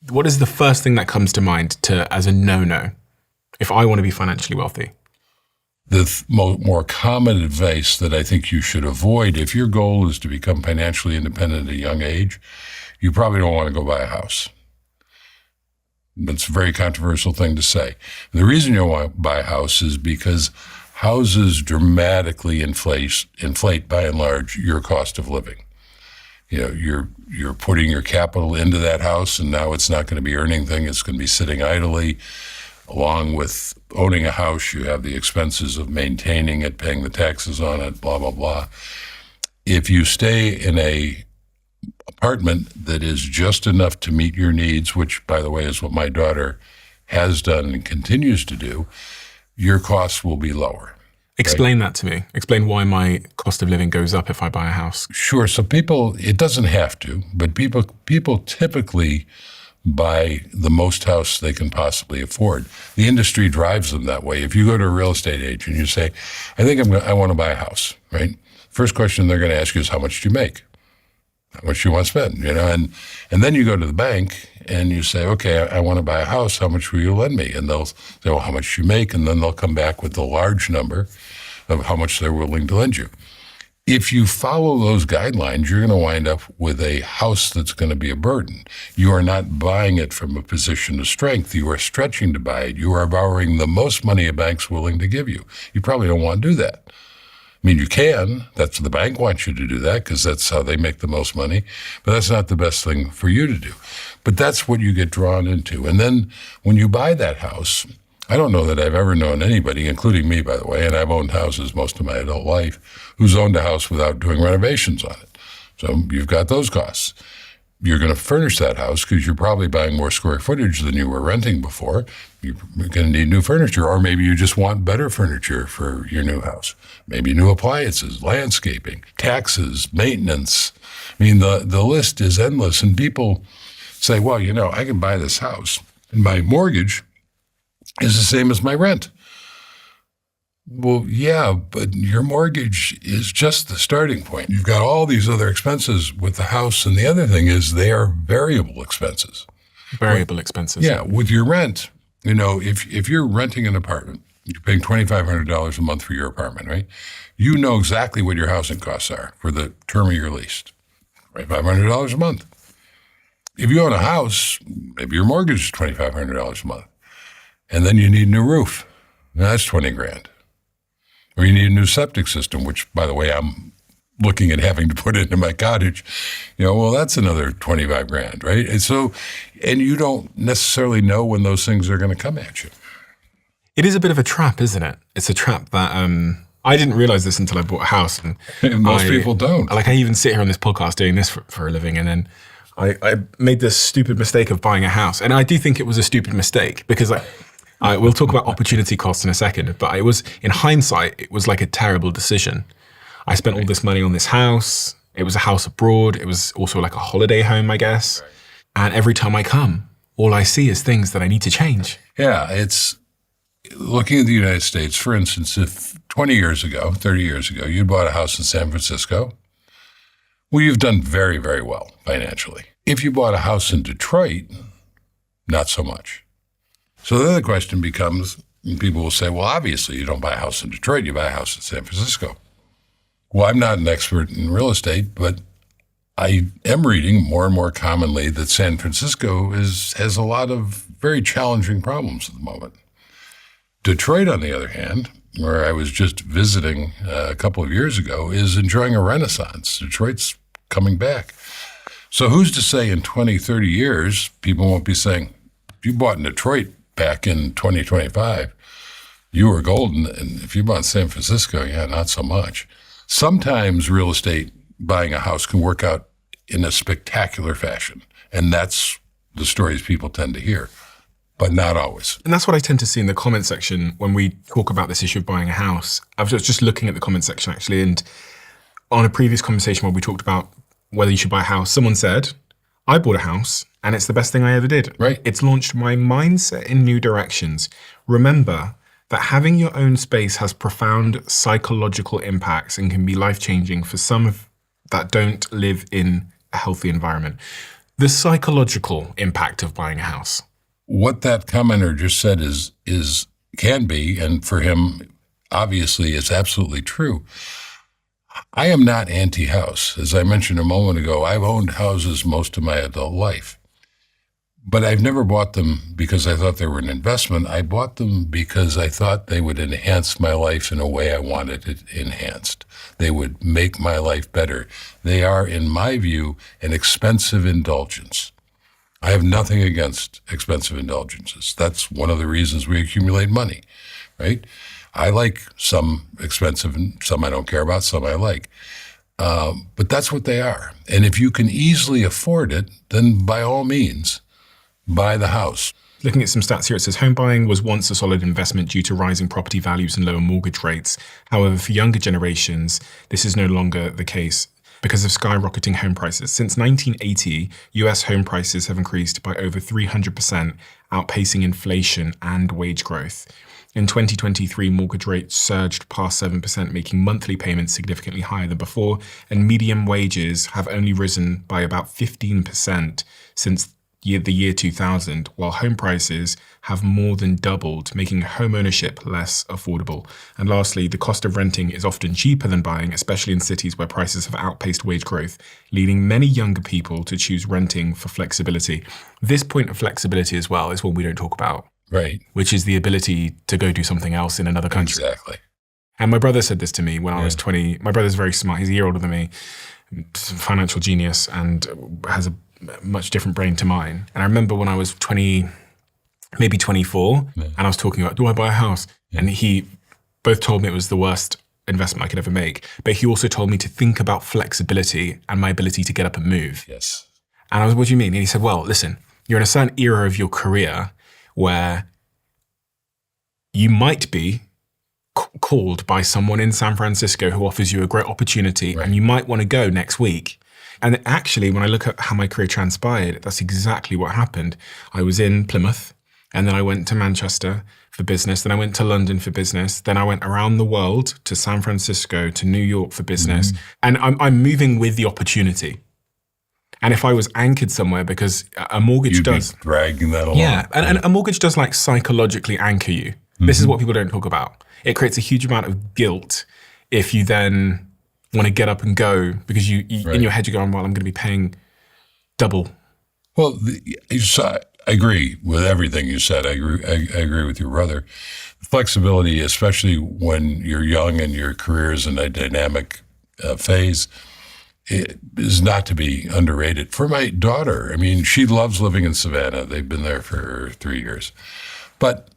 What is the first thing that comes to mind as a no-no if I want to be financially wealthy? The more common advice that I think you should avoid, if your goal is to become financially independent at a young age, you probably don't want to go buy a house. That's a very controversial thing to say. The reason you don't want to buy a house is because houses dramatically inflate by and large your cost of living. You're putting your capital into that house, and now it's not going to be earning anything. It's going to be sitting idly. Along with owning a house, you have the expenses of maintaining it, paying the taxes on it, blah, blah, blah. If you stay in a apartment that is just enough to meet your needs, which, by the way, is what my daughter has done and continues to do, your costs will be lower. Explain that to me. Explain why my cost of living goes up if I buy a house. Sure. So it doesn't have to, but people typically buy the most house they can possibly afford. The industry drives them that way. If you go to a real estate agent and you say, I want to buy a house, right? First question they're going to ask you is, how much do you make? How much do you want to spend? And then you go to the bank and you say, okay, I want to buy a house. How much will you lend me? And they'll say, well, how much do you make? And then they'll come back with a large number of how much they're willing to lend you. If you follow those guidelines, you're going to wind up with a house that's going to be a burden. You are not buying it from a position of strength. You are stretching to buy it. You are borrowing the most money a bank's willing to give you. You probably don't want to do that. I mean, you can. That's the bank wants you to do that because that's how they make the most money. But that's not the best thing for you to do. But that's what you get drawn into. And then when you buy that house, I don't know that I've ever known anybody, including me, by the way, and I've owned houses most of my adult life, who's owned a house without doing renovations on it. So you've got those costs. You're going to furnish that house because you're probably buying more square footage than you were renting before. You're going to need new furniture, or maybe you just want better furniture for your new house. Maybe new appliances, landscaping, taxes, maintenance. I mean, the list is endless, and people say, well, I can buy this house, and my mortgage is the same as my rent. Well, yeah, but your mortgage is just the starting point. You've got all these other expenses with the house, and the other thing is they are variable expenses. Variable expenses. Yeah, with your rent, if you're renting an apartment, you're paying $2,500 a month for your apartment, right? You know exactly what your housing costs are for the term of your lease, $2,500 a month. If you own a house, maybe your mortgage is $2,500 a month. And then you need a new roof. Now that's $20,000. Or you need a new septic system, which, by the way, I'm looking at having to put into my cottage. That's another $25,000, right? And you don't necessarily know when those things are going to come at you. It is a bit of a trap, isn't it? It's a trap that I didn't realize this until I bought a house. And most people don't. I even sit here on this podcast doing this for a living, and then I made this stupid mistake of buying a house. And I do think it was a stupid mistake because we'll talk about opportunity costs in a second, but in hindsight, it was like a terrible decision. I spent all this money on this house. It was a house abroad. It was also like a holiday home, I guess. Right. And every time I come, all I see is things that I need to change. Yeah, it's looking at the United States, for instance, if 20 years ago, 30 years ago, you bought a house in San Francisco, well, you've done very, very well financially. If you bought a house in Detroit, not so much. So then the question becomes, and people will say, well, obviously you don't buy a house in Detroit, you buy a house in San Francisco. Well, I'm not an expert in real estate, but I am reading more and more commonly that San Francisco has a lot of very challenging problems at the moment. Detroit, on the other hand, where I was just visiting a couple of years ago, is enjoying a renaissance. Detroit's coming back. So who's to say in 20, 30 years, people won't be saying, if you bought in Detroit back in 2025, you were golden. And if you bought in San Francisco, yeah, not so much. Sometimes real estate, buying a house, can work out in a spectacular fashion. And that's the stories people tend to hear, but not always. And that's what I tend to see in the comment section when we talk about this issue of buying a house. I was just looking at the comment section, actually, and on a previous conversation where we talked about whether you should buy a house, someone said, I bought a house and it's the best thing I ever did. Right. It's launched my mindset in new directions. Remember that having your own space has profound psychological impacts and can be life-changing for some that don't live in a healthy environment. The psychological impact of buying a house. What that commenter just said is can be, and for him, obviously, it's absolutely true. I am not anti-house. As I mentioned a moment ago, I've owned houses most of my adult life. But I've never bought them because I thought they were an investment. I bought them because I thought they would enhance my life in a way I wanted it enhanced. They would make my life better. They are, in my view, an expensive indulgence. I have nothing against expensive indulgences. That's one of the reasons we accumulate money, right? I like some expensive and some I don't care about, some I like. But that's what they are. And if you can easily afford it, then by all means, buy the house. Looking at some stats here, it says home buying was once a solid investment due to rising property values and lower mortgage rates. However, for younger generations, this is no longer the case because of skyrocketing home prices. Since 1980, US home prices have increased by over 300%, outpacing inflation and wage growth. In 2023, mortgage rates surged past 7%, making monthly payments significantly higher than before, and median wages have only risen by about 15% since the year 2000, while home prices have more than doubled, making homeownership less affordable. And lastly, the cost of renting is often cheaper than buying, especially in cities where prices have outpaced wage growth, leading many younger people to choose renting for flexibility. This point of flexibility as well is one we don't talk about. Right. Which is the ability to go do something else in another country. Exactly. And my brother said this to me when I was 20. My brother's very smart. He's a year older than me, financial genius, and has a much different brain to mine. And I remember when I was 20, maybe 24, and I was talking about, do I buy a house? And he both told me it was the worst investment I could ever make. But he also told me to think about flexibility and my ability to get up and move. Yes. And I was, what do you mean? And he said, well, listen, you're in a certain era of your career where you might be called by someone in San Francisco who offers you a great opportunity, and you might want to go next week. And actually, when I look at how my career transpired, that's exactly what happened. I was in Plymouth, and then I went to Manchester for business. Then I went to London for business. Then I went around the world to San Francisco, to New York for business. And I'm moving with the opportunity. And if I was anchored somewhere, because a mortgage You'd does... be dragging that along. Yeah, and a mortgage does like psychologically anchor you. This is what people don't talk about. It creates a huge amount of guilt if you then want to get up and go, because you in your head you're going, well, I'm going to be paying double. Well, I agree with everything you said. I agree with your brother. Flexibility, especially when you're young and your career is in a dynamic phase, it is not to be underrated. For my daughter, I mean, she loves living in Savannah. They've been there for 3 years. But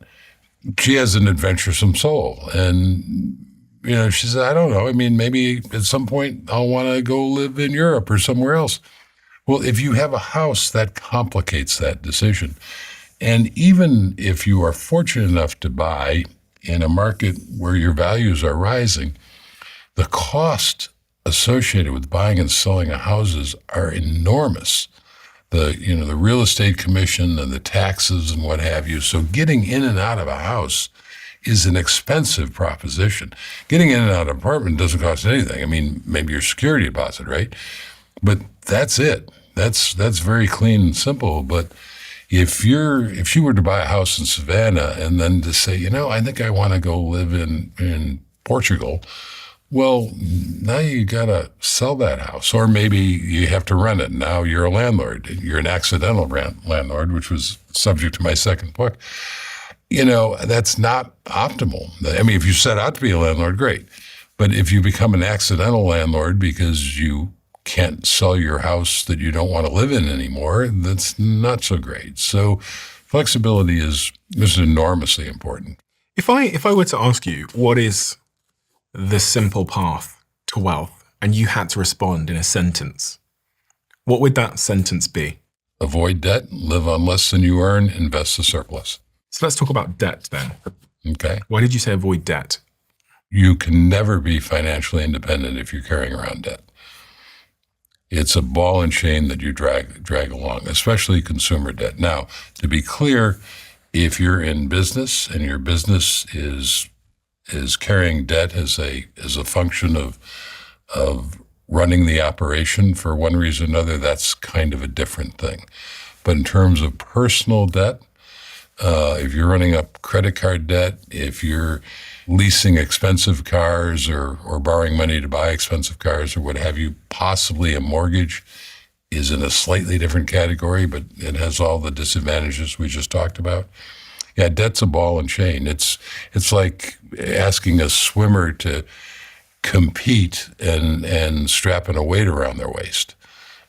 she has an adventuresome soul. And, you know, she said, I don't know. I mean, maybe at some point I'll want to go live in Europe or somewhere else. Well, if you have a house, that complicates that decision. And even if you are fortunate enough to buy in a market where your values are rising, the cost associated with buying and selling of houses are enormous. The real estate commission and the taxes and what have you. So getting in and out of a house is an expensive proposition. Getting in and out of an apartment doesn't cost anything. I mean, maybe your security deposit, right? But that's it. That's very clean and simple. But if you were to buy a house in Savannah and then to say, you know, I think I want to go live in Portugal, well, now you got to sell that house, or maybe you have to rent it. Now you're a landlord. You're an accidental landlord, which was subject to my second book. You know, that's not optimal. I mean, if you set out to be a landlord, great. But if you become an accidental landlord because you can't sell your house that you don't want to live in anymore, that's not so great. So flexibility is enormously important. If I were to ask you, what is the simple path to wealth, and you had to respond in a sentence, what would that sentence be? Avoid debt, live on less than you earn, invest the surplus. So let's talk about debt then. Okay. Why did you say avoid debt? You can never be financially independent if you're carrying around debt. It's a ball and chain that you drag along, especially consumer debt. Now, to be clear, if you're in business and your business is carrying debt as a function of running the operation for one reason or another, that's kind of a different thing. But in terms of personal debt, if you're running up credit card debt, if you're leasing expensive cars or borrowing money to buy expensive cars or what have you, possibly a mortgage is in a slightly different category, but it has all the disadvantages we just talked about. Yeah, debt's a ball and chain. It's like asking a swimmer to compete and strapping a weight around their waist.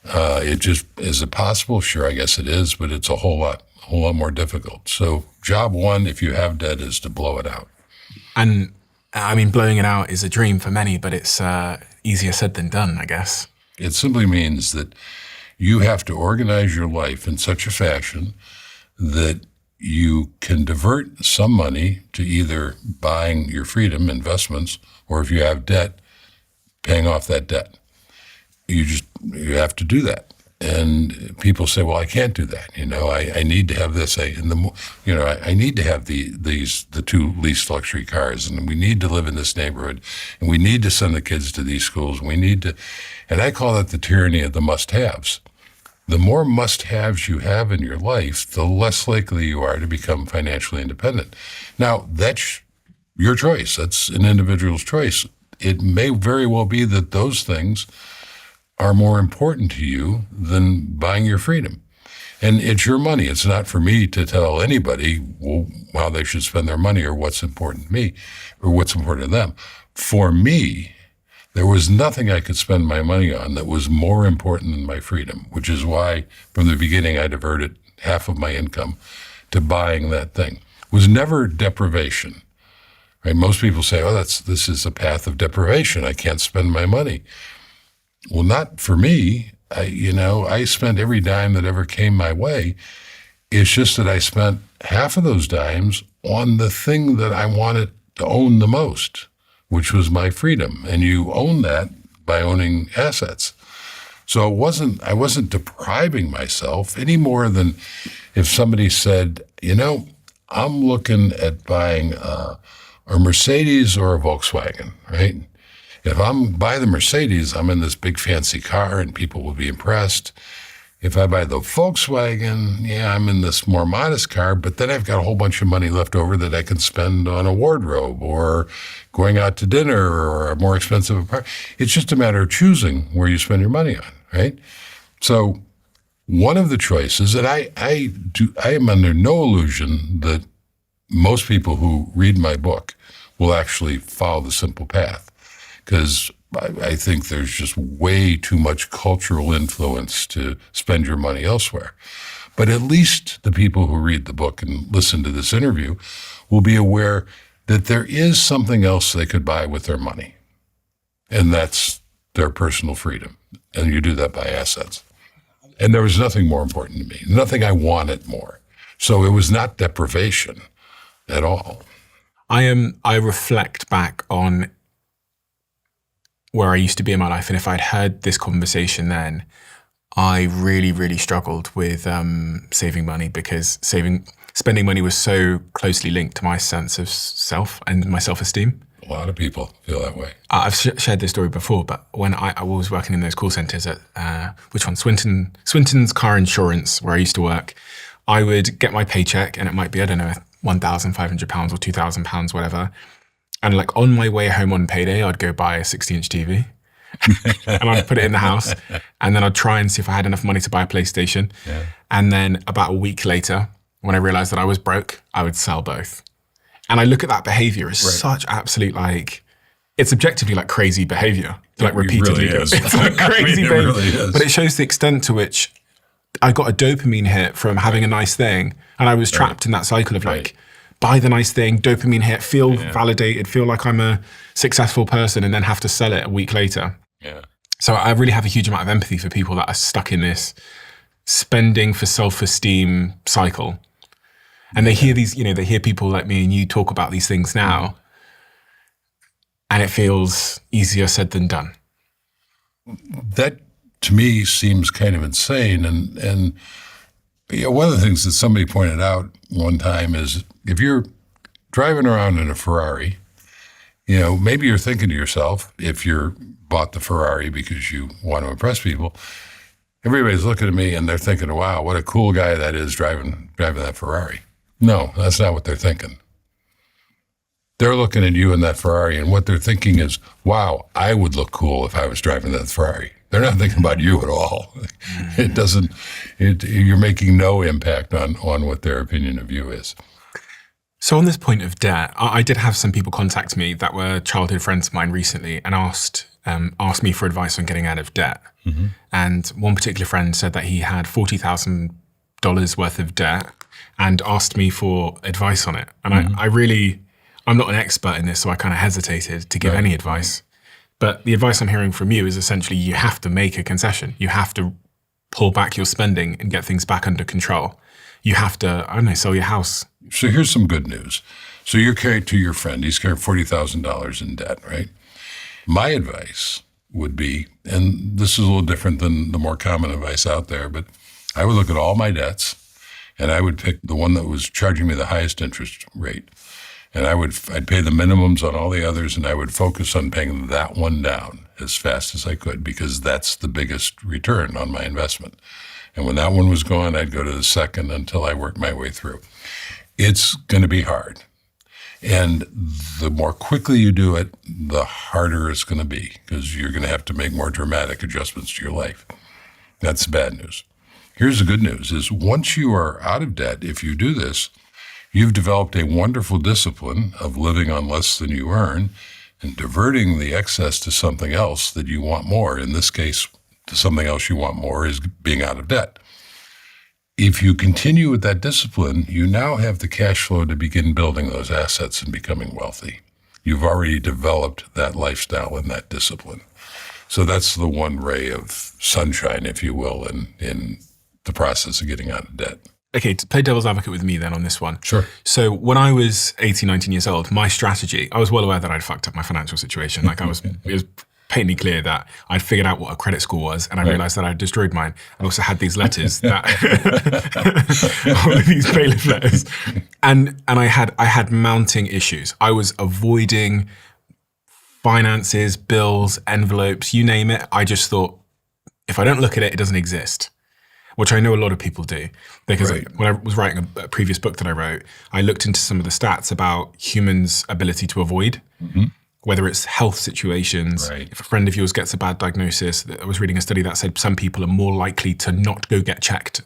Is it possible? Sure, I guess it is, but it's a whole lot more difficult. So job one, if you have debt, is to blow it out. And I mean, blowing it out is a dream for many, but it's easier said than done, I guess. It simply means that you have to organize your life in such a fashion that you can divert some money to either buying your freedom, investments, or if you have debt, paying off that debt. You have to do that. And people say, well, I can't do that. I need to have this. I need to have the two least luxury cars, and we need to live in this neighborhood, and we need to send the kids to these schools. And I call that the tyranny of the must-haves. The more must-haves you have in your life, the less likely you are to become financially independent. Now, that's your choice. That's an individual's choice. It may very well be that those things are more important to you than buying your freedom. And it's your money. It's not for me to tell anybody how they should spend their money or what's important to me or what's important to them. For me, there was nothing I could spend my money on that was more important than my freedom, which is why from the beginning I diverted half of my income to buying that thing. It was never deprivation. Right? Most people say, this is a path of deprivation. I can't spend my money. Well, not for me. I spent every dime that ever came my way. It's just that I spent half of those dimes on the thing that I wanted to own the most, which was my freedom. And you own that by owning assets. So I wasn't depriving myself any more than if somebody said, I'm looking at buying a Mercedes or a Volkswagen, right? If I'm buy the Mercedes, I'm in this big fancy car and people will be impressed. If I buy the Volkswagen, I'm in this more modest car, but then I've got a whole bunch of money left over that I can spend on a wardrobe or going out to dinner or a more expensive apartment. It's just a matter of choosing where you spend your money on, right? So one of the choices, and I am under no illusion that most people who read my book will actually follow the simple path, because I think there's just way too much cultural influence to spend your money elsewhere. But at least the people who read the book and listen to this interview will be aware that there is something else they could buy with their money, and that's their personal freedom. And you do that by assets. And there was nothing more important to me, nothing I wanted more. So it was not deprivation at all. I reflect back on where I used to be in my life, and if I'd heard this conversation then, I really, really struggled with saving money, because spending money was so closely linked to my sense of self and my self-esteem. A lot of people feel that way. I've shared this story before, but when I was working in those call centers at, which one? Swinton's Car Insurance, where I used to work, I would get my paycheck, and it might be, I don't know, £1,500 or £2,000, whatever. And like on my way home on payday, I'd go buy a 60-inch TV and I'd put it in the house, and then I'd try and see if I had enough money to buy a PlayStation. Yeah. And then about a week later, when I realized that I was broke, I would sell both. And I look at that behavior as such absolute, it's objectively like crazy behavior. Repeatedly. It really is. It's like crazy behavior. Really is. But it shows the extent to which I got a dopamine hit from having a nice thing. And I was trapped in that cycle of buy the nice thing, dopamine hit, feel validated, feel like I'm a successful person, and then have to sell it a week later. Yeah. So I really have a huge amount of empathy for people that are stuck in this spending for self-esteem cycle. And they hear they hear people like me and you talk about these things now, and it feels easier said than done. That to me seems kind of insane. And one of the things that somebody pointed out one time is, if you're driving around in a Ferrari, maybe you're thinking to yourself, if you're bought the Ferrari because you want to impress people, everybody's looking at me and they're thinking, wow, what a cool guy that is driving that Ferrari. No, that's not what they're thinking. They're looking at you in that Ferrari, and what they're thinking is, wow, I would look cool if I was driving that Ferrari. They're not thinking about you at all. You're making no impact on what their opinion of you is. So on this point of debt, I did have some people contact me that were childhood friends of mine recently and asked me for advice on getting out of debt. Mm-hmm. And one particular friend said that he had $40,000 worth of debt and asked me for advice on it. And mm-hmm. I'm not an expert in this, so I kind of hesitated to give any advice. But the advice I'm hearing from you is essentially you have to make a concession. You have to pull back your spending and get things back under control. You have to, I don't know, sell your house. So here's some good news. So you're carried to your friend. He's carrying $40,000 in debt, right? My advice would be, and this is a little different than the more common advice out there, but I would look at all my debts and I would pick the one that was charging me the highest interest rate. And I'd pay the minimums on all the others, and I would focus on paying that one down as fast as I could because that's the biggest return on my investment. And when that one was gone, I'd go to the second until I worked my way through. It's going to be hard. And the more quickly you do it, the harder it's going to be because you're going to have to make more dramatic adjustments to your life. That's the bad news. Here's the good news is once you are out of debt, if you do this, you've developed a wonderful discipline of living on less than you earn and diverting the excess to something else that you want more. In this case, to something else you want more is being out of debt. If you continue with that discipline, you now have the cash flow to begin building those assets and becoming wealthy. You've already developed that lifestyle and that discipline. So that's the one ray of sunshine, if you will, in the process of getting out of debt. Okay, to play devil's advocate with me then on this one. Sure. So when I was 18, 19 years old, my strategy, I was well aware that I'd fucked up my financial situation. Like it was patently clear that I'd figured out what a credit score was and I realized that I'd destroyed mine. I also had these letters that, all of these bailiff letters. And I had mounting issues. I was avoiding finances, bills, envelopes, you name it. I just thought, if I don't look at it, it doesn't exist. Which I know a lot of people do. Because when I was writing a previous book that I wrote, I looked into some of the stats about humans' ability to avoid, whether it's health situations. Right. If a friend of yours gets a bad diagnosis, I was reading a study that said some people are more likely to not go get checked,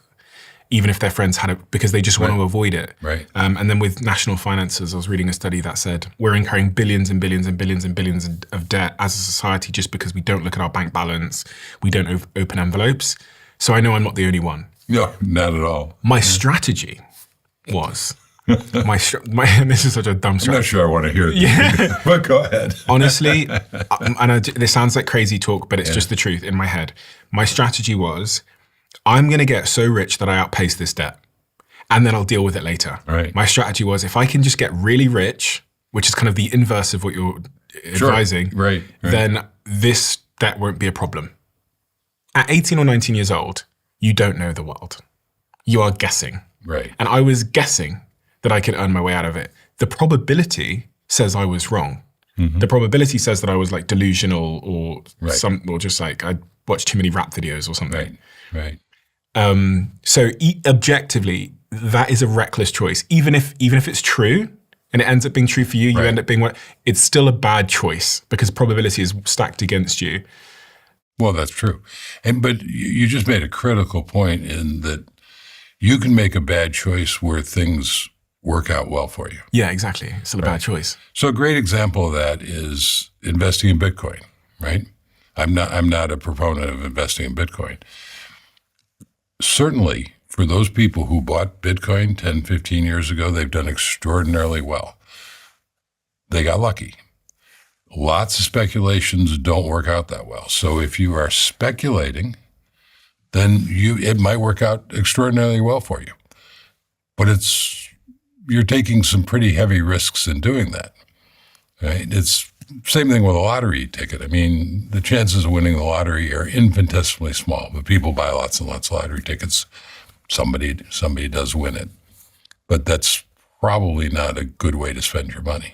even if their friends had it, because they just want to avoid it. Right. And then with national finances, I was reading a study that said we're incurring billions and billions and billions and billions of debt as a society just because we don't look at our bank balance, we don't open envelopes. So I know I'm not the only one. No, not at all. My strategy was, and this is such a dumb strategy. I'm not sure I want to hear it, but go ahead. Honestly, this sounds like crazy talk, but it's just the truth in my head. My strategy was, I'm going to get so rich that I outpace this debt, and then I'll deal with it later. Right. My strategy was, if I can just get really rich, which is kind of the inverse of what you're advising, right. then this debt won't be a problem. At 18 or 19 years old, you don't know the world. You are guessing. Right. And I was guessing that I could earn my way out of it. The probability says I was wrong. Mm-hmm. The probability says that I was like delusional or or just like I watched too many rap videos or something. Right. So objectively, that is a reckless choice. Even if it's true and it ends up being true for you, you end up being it's still a bad choice because probability is stacked against you. Well, that's true. But you just made a critical point in that you can make a bad choice where things work out well for you. Yeah, exactly. It's still a bad choice. So a great example of that is investing in Bitcoin, right? I'm not a proponent of investing in Bitcoin. Certainly, for those people who bought Bitcoin 10, 15 years ago, they've done extraordinarily well. They got lucky. Lots of speculations don't work out that well. So if you are speculating, then it might work out extraordinarily well for you. But you're taking some pretty heavy risks in doing that. Right? It's same thing with a lottery ticket. I mean, the chances of winning the lottery are infinitesimally small, but people buy lots and lots of lottery tickets. Somebody does win it. But that's probably not a good way to spend your money.